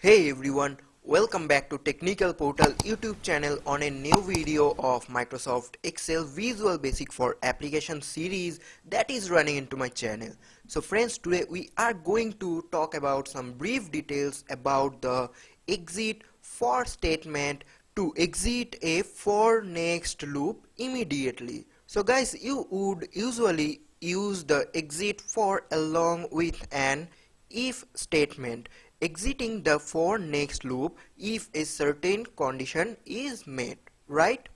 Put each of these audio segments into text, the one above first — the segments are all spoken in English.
Hey everyone, welcome back to Technical Portal YouTube channel on a new video of Microsoft Excel Visual Basic for Application series that is running into my channel. So friends, today we are going to talk about some brief details about the exit for statement to exit a for next loop immediately. So guys, you would usually use the exit for along with an if statement, exiting the for next loop if a certain condition is met, right?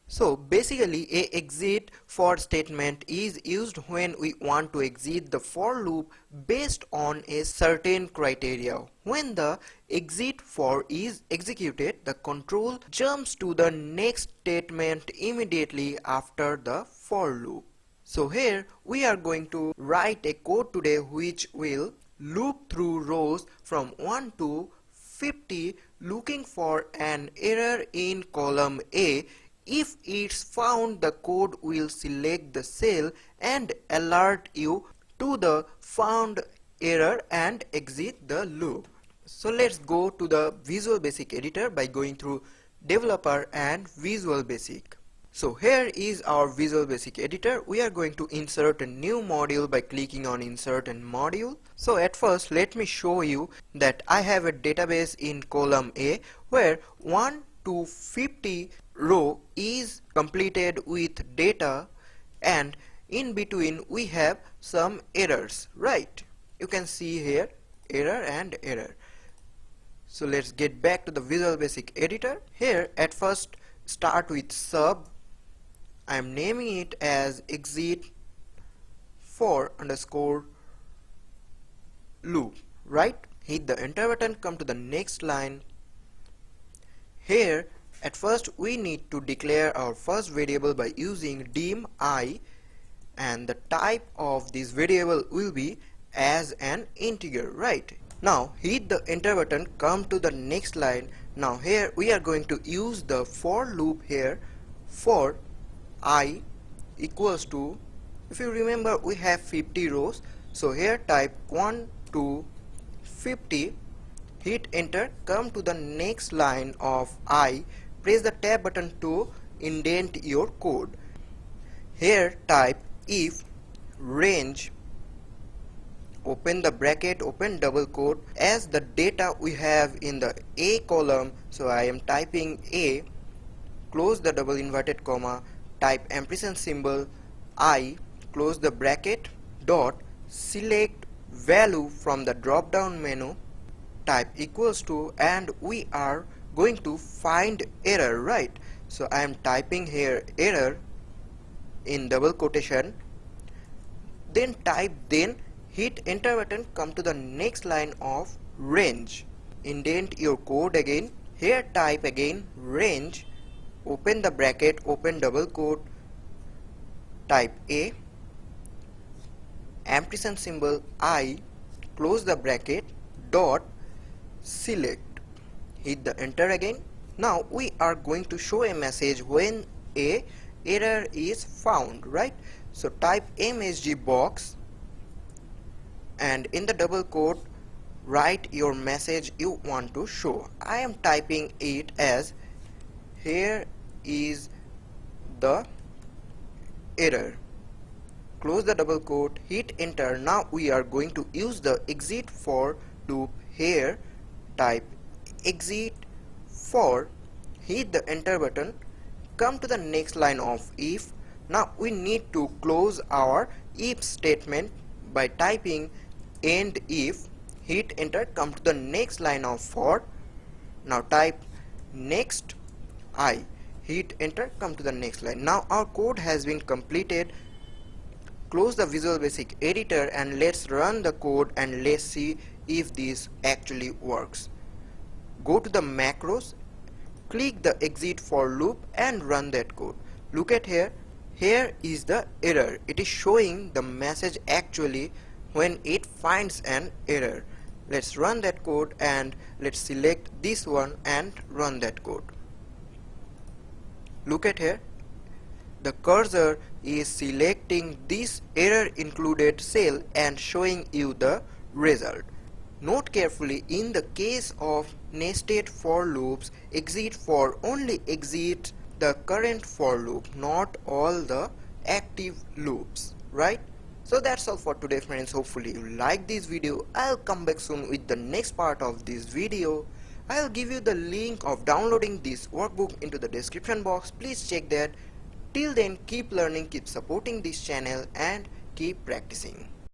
So basically a exit for statement is used when we want to exit the for loop based on a certain criteria. When the exit for is executed, the control jumps to the next statement immediately after the for loop. So here we are going to write a code today which will loop through rows from 1 to 50 looking for an error in column A. If it's found, the code will select the cell and alert you to the found error and exit the loop. So let's go to the Visual Basic editor by going through Developer and Visual Basic. So here is our Visual Basic editor. We are going to insert a new module by clicking on insert a module. So at first let me show you that I have a database in column A where 1 to 50 row is completed with data, and in between we have some errors, right? You can see here error and error. So let's get back to the Visual Basic editor. Here at first start with sub. I am naming it as exit for underscore loop, right? Hit the enter button, come to the next line. Here at first we need to declare our first variable by using dim I, and the type of this variable will be as an integer, right? Now hit the enter button, come to the next line. Now here we are going to use the for loop here. For I equals to, if you remember, we have 50 rows, so here type 1 to 50, hit enter, come to the next line of I, press the tab button to indent your code. Here type if range, open the bracket, open double quote, as the data we have in the A column, so I am typing A, close the double inverted comma, type ampersand symbol I, close the bracket, dot, select value from the drop down menu, type equals to, and we are going to find error, right? So I am typing here error in double quotation, then type, then hit enter button, come to the next line of range, indent your code again, here type again range, open the bracket, open double quote, type A, ampersand symbol I, close the bracket, dot, select, hit the enter again. Now we are going to show a message when a error is found, right? So type msg box, and in the double quote write your message you want to show. I am typing it as here is the error, close the double quote, hit enter. Now we are going to use the exit for loop. Here type exit for, hit the enter button, come to the next line of if. Now we need to close our if statement by typing end if, hit enter, come to the next line of for. Now type next I, hit enter, come to the next line. Now our code has been completed. Close the Visual Basic editor and let's run the code and let's see if this actually works. Go to the macros, click the exit for loop and run that code. Look at here, here is the error. It is showing the message actually when it finds an error. Let's run that code and let's select this one and run that code. Look at here, the cursor is selecting this error included cell and showing you the result. Note carefully, in the case of nested for loops, exit for only exit the current for loop, not all the active loops, right? So that's all for today friends. Hopefully you like this video. I'll come back soon with the next part of this video. I'll give you the link of downloading this workbook into the description box. Please check that. Till then, keep learning, keep supporting this channel and keep practicing.